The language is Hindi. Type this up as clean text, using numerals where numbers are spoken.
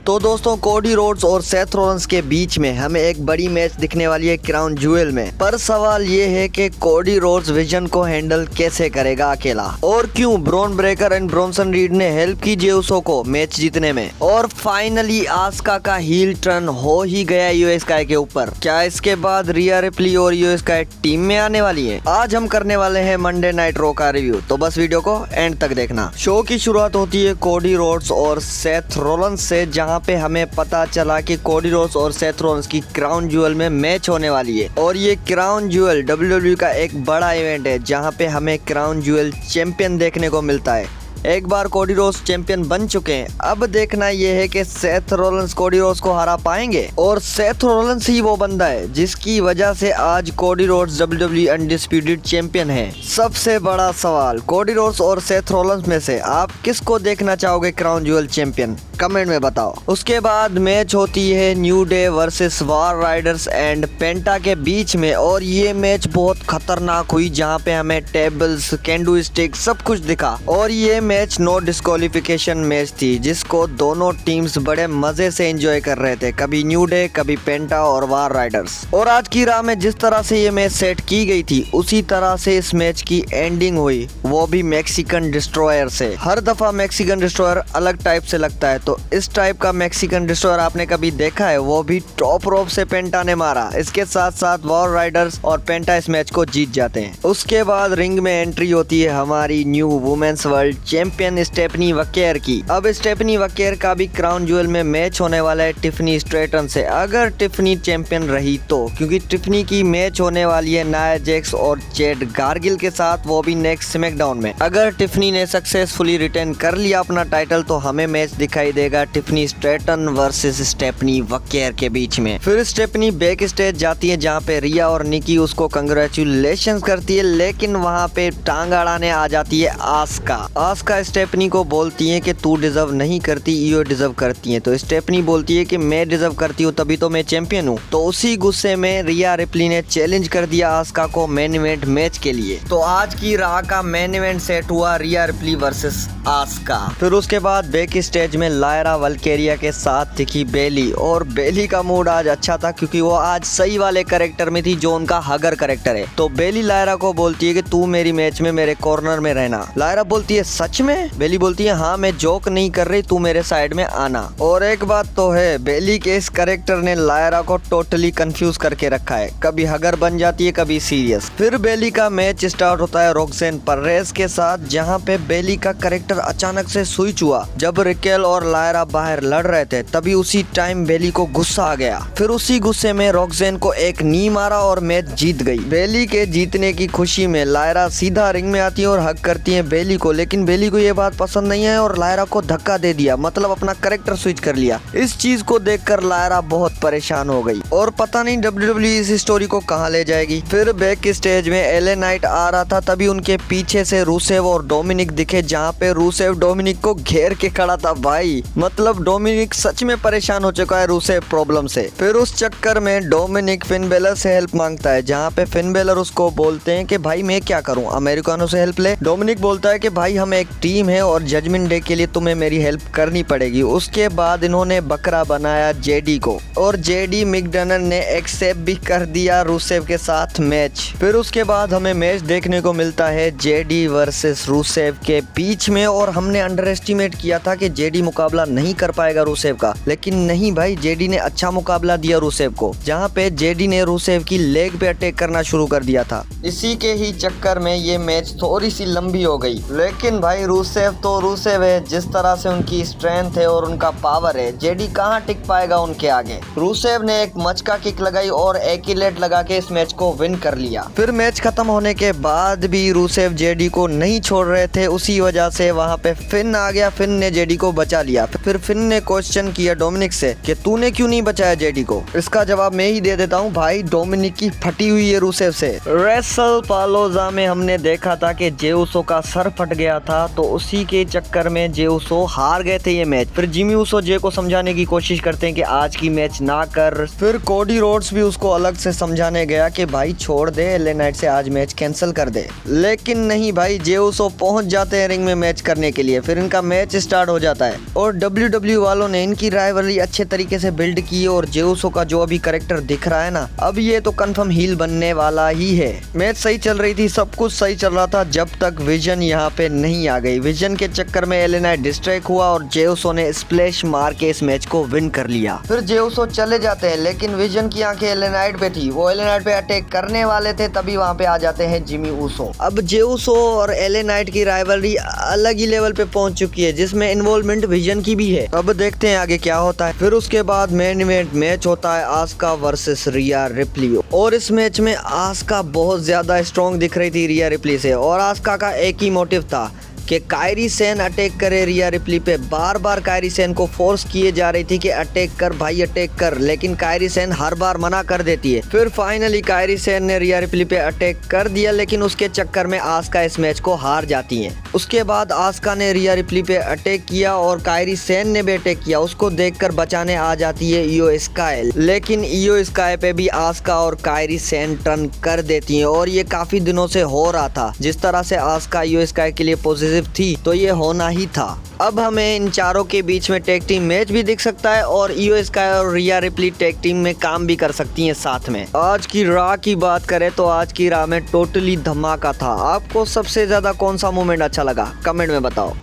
तो दोस्तों कोडी रोड्स और सेथ रॉलिंस के बीच में हमें एक बड़ी मैच दिखने वाली है क्राउन ज्वेल में। पर सवाल ये है कि कोडी रोड्स विजन को हैंडल कैसे करेगा अकेला, और क्यों Bron Breakker and Bronson read ने हेल्प की जे उसो को मैच जीतने में। और फाइनली आस्का का हील टर्न हो ही गया ईओ स्काई के ऊपर। क्या इसके बाद रिया रिप्ली और ईओ स्काई टीम में आने वाली है? आज हम करने वाले हैं मंडे नाइट रॉ का रिव्यू, तो बस वीडियो को एंड तक देखना। शो की शुरुआत होती है कोडी रोड्स और सेथ रॉलिंस से, जहाँ पे हमें पता चला कि कोडी रोड्स और सेथ रॉलिंस की क्राउन ज्वेल में मैच होने वाली है। और ये क्राउन ज्वेल WWE का एक बड़ा इवेंट है जहां पे हमें क्राउन ज्वेल चैंपियन देखने को मिलता है। एक बार कोडी रोड्स चैंपियन बन चुके हैं, अब देखना यह है कि सेथ रॉलिंस कोडी रोड्स को हरा पाएंगे। और सेथ रॉलिंस ही वो बंदा है जिसकी वजह से आज Cody Rhodes WWE undisputed champion है। सबसे बड़ा सवाल, कोडी रोड्स और सेथ रॉलिंस में से आप किसको देखना चाहोगे क्राउन ज्वेल चैंपियन? कमेंट में बताओ। उसके बाद मैच होती है New Day versus War Raiders and Penta के बीच में, और ये मैच बहुत खतरनाक हुई जहां पे हमें टेबल्स, कैंडू स्टिक सब कुछ दिखा। और ये मैच नो डिस्क्वालिफिकेशन मैच थी जिसको दोनों टीम्स बड़े मजे से एंजॉय कर रहे थे, कभी न्यू डे कभी पेंटा और वार राइडर्स। और आज की राह में जिस तरह से ये मैच सेट की गई थी उसी तरह से इस मैच की एंडिंग हुई, वो भी मैक्सिकन डिस्ट्रॉयर से। हर दफा मैक्सिकन डिस्ट्रॉयर अलग टाइप से लगता है, तो इस टाइप का मैक्सिकन डिस्ट्रॉयर आपने कभी देखा है? वो भी टॉप रोप से पेंटा ने मारा। इसके साथ साथ वार राइडर्स और पेंटा इस मैच को जीत जाते हैं। उसके बाद रिंग में एंट्री होती है हमारी new women's world champion Stephanie Vaquer की। अब स्टेफनी वकेयर का भी क्राउन ज्वेल में मैच होने वाला है टिफनी स्ट्रेटन से, अगर टिफनी चैंपियन रही तो, क्योंकि टिफनी की मैच होने वाली है नाया जैक्स और चैड गार्गिल के साथ, वो भी नेक्स्ट स्मैकडाउन में। अगर टिफनी ने सक्सेसफुली रिटेन कर लिया अपना टाइटल तो हमें मैच दिखाई देगा टिफनी स्ट्रेटन वर्सेस स्टेफनी वकेयर के बीच में। फिर स्टेफनी बैक स्टेज जाती है जहाँ पे रिया और निकी उसको कंग्रेचुलेशंस करती है, लेकिन वहाँ पे टांग अड़ाने आ जाती है आस्का स्टेफनी को बोलती है कि तू डिजर्व नहीं करती, ईओ डिजर्व करती है। तो स्टेफनी बोलती है कि मैं डिजर्व करती हूँ तभी तो मैं चैंपियन हूँ। तो उसी गुस्से में रिया रिप्ली ने चैलेंज कर दिया आस्का को मेन इवेंट मैच के लिए। तो आज की राह का मेन इवेंट सेट हुआ रिया रिप्ली वर्सेस आस्का। फिर उसके बाद बैक स्टेज में लायरा वल्केरिया के साथ दिखी बेली, और बेली का मूड आज अच्छा था क्योंकि वो आज सही वाले कैरेक्टर में थी जो उनका हगर कैरेक्टर है। तो बेली लायरा को बोलती है कि तू मेरी मैच में मेरे कॉर्नर में रहना। लायरा बोलती है सच में? बेली बोलती है हाँ मैं जोक नहीं कर रही, तू मेरे साइड में आना। और एक बात तो है, बेली के इस कैरेक्टर ने लायरा को टोटली कंफ्यूज करके रखा है, कभी हगर बन जाती है कभी सीरियस। फिर बेली का मैच स्टार्ट होता है रॉक्सेन परेज के साथ, जहाँ पे बेली का कैरेक्टर अचानक से स्विच हुआ। जब रिकेल और लायरा बाहर लड़ रहे थे तभी उसी टाइम बेली को गुस्सा आ गया। फिर उसी गुस्से में रॉक्सेन को एक नी मारा और मैच जीत गई। बेली के जीतने की खुशी में लायरा सीधा रिंग में आती है और हक करती है बेली को, लेकिन बेली को ये बात पसंद नहीं है और लायरा को धक्का दे दिया, मतलब अपना कैरेक्टर स्विच कर लिया। इस चीज को देखकर लायरा बहुत परेशान हो गई और पता नहीं WWE इस स्टोरी को कहाँ ले जाएगी। फिर बैक स्टेज में एले नाइट आ रहा था, तभी उनके पीछे से रूसेव और डोमिनिक दिखे, जहाँ पे रूसेव डोमिनिक को घेर के खड़ा था। भाई मतलब डोमिनिक सच में परेशान हो चुका है रूसेव प्रॉब्लम से। फिर उस चक्कर में डोमिनिक फिन बेलर से हेल्प मांगता है, जहाँ पे फिन बेलर उसको बोलते हैं कि भाई मैं क्या करूँ, अमेरिकानों से हेल्प ले। डोमिनिक बोलता है कि भाई हम एक टीम है और जजमेंट डे के लिए तुम्हें मेरी हेल्प करनी पड़ेगी। उसके बाद इन्होंने बकरा बनाया जेडी को, और जेडी मैकडोनाल्ड ने एक्सेप्ट भी कर दिया रूसेव के साथ मैच। फिर उसके बाद हमें मैच देखने को मिलता है जेडी वर्सेस रूसेव के बीच में, और हमने अंडर एस्टिमेट किया था कि जेडी मुकाबला नहीं कर पाएगा रूसेव का, लेकिन नहीं भाई, जेडी ने अच्छा मुकाबला दिया रूसेव को, जहाँ पे जेडी ने रूसेव की लेग पे अटैक करना शुरू कर दिया था। इसी के ही चक्कर में ये मैच थोड़ी सी लंबी हो गई, लेकिन भाई रूसेव तो रूसेव है, जिस तरह से उनकी स्ट्रेंथ है और उनका पावर है, जेडी कहाँ टिक पाएगा उनके आगे। रूसेव ने एक मचका किक लगाई और एकिलेट लगा के इस मैच को विन कर लिया। फिर मैच खत्म होने के बाद भी रूसेव जेडी को नहीं छोड़ रहे थे, उसी वजह से वहाँ पे फिन आ गया। फिन ने जेडी को बचा लिया। फिर फिन ने क्वेश्चन किया डोमिनिक से कि तूने क्यों नहीं बचाया जेडी को। इसका जवाब मैं ही दे देता हूँ भाई, डोमिनिक की फटी हुई है रूसेव से। रेसल पालोजा में हमने देखा था कि जेउसो का सर फट गया था, तो उसी के चक्कर में जे उसो हार गए थे ये मैच। फिर जिमी उसो जे को समझाने की कोशिश करते हैं कि आज की मैच ना कर। फिर कोडी रोड्स भी उसको अलग से समझाने गया कि भाई छोड़ दे, एलए नाइट से आज मैच कैंसिल कर दे, लेकिन नहीं भाई, जे उसो पहुंच जाते हैं रिंग में मैच करने के लिए। फिर इनका मैच स्टार्ट हो जाता है और WWE वालों ने इनकी राइवलरी अच्छे तरीके से बिल्ड की और जे उसो का जो अभी कैरेक्टर दिख रहा है ना, अब ये तो कंफर्म हील बनने वाला ही है। मैच सही चल रही थी, सब कुछ सही चल रहा था जब तक विजन यहाँ पे नहीं आ गई। विजन के चक्कर में एलए नाइट डिस्ट्रैक्ट हुआ और जे उसो ने स्प्लैश मार के इस मैच को विन कर लिया। फिर जे उसो चले जाते हैं, लेकिन विजन की आंखें एलए नाइट पे थी, वो एलए नाइट पे अटैक करने वाले थे, तभी वहाँ पे आ जाते हैं जिमी उसो। अब जे उसो और एलए नाइट की राइवलरी अलग ही लेवल पे पहुंच चुकी है, जिसमें इन्वॉल्वमेंट विजन की भी है। अब देखते हैं आगे क्या होता है। फिर उसके बाद मेन इवेंट मैच होता है आस्का वर्सेस रिया रिप्ली, और इस मैच में आस्का बहुत ज्यादा स्ट्रॉन्ग दिख रही थी रिया रिप्ली से, और आस्का का एक ही मोटिव था कि कायरी सेन अटैक करे रिया रिप्ली पे। बार बार कायरी सेन को फोर्स किए जा रही थी कि अटैक कर भाई, अटैक कर, लेकिन कायरी सेन हर बार मना कर देती है। फिर फाइनली कायरी सेन ने रिया रिप्ली पे अटैक कर दिया, लेकिन उसके चक्कर में आस्का इस मैच को हार जाती है। उसके बाद आस्का ने रिया रिप्ली पे अटैक किया और कायरी सेन ने भी अटैक किया, उसको देखकर बचाने आ जाती है इयो स्काई, लेकिन इयो स्काई पे भी आस्का और कायरी सेन टर्न कर देती है। और ये काफी दिनों से हो रहा था, जिस तरह से आस्का इयो स्काई के लिए पॉजिटिव थी तो ये होना ही था। अब हमें इन चारों के बीच में टैग टीम मैच भी दिख सकता है और इयो स्काई और रिया रिप्ली टैग टीम में काम भी कर सकती हैं साथ में। आज की रॉ की बात करें तो आज की रॉ में टोटली धमाका था। आपको सबसे ज्यादा कौन सा मोमेंट अच्छा लगा, कमेंट में बताओ।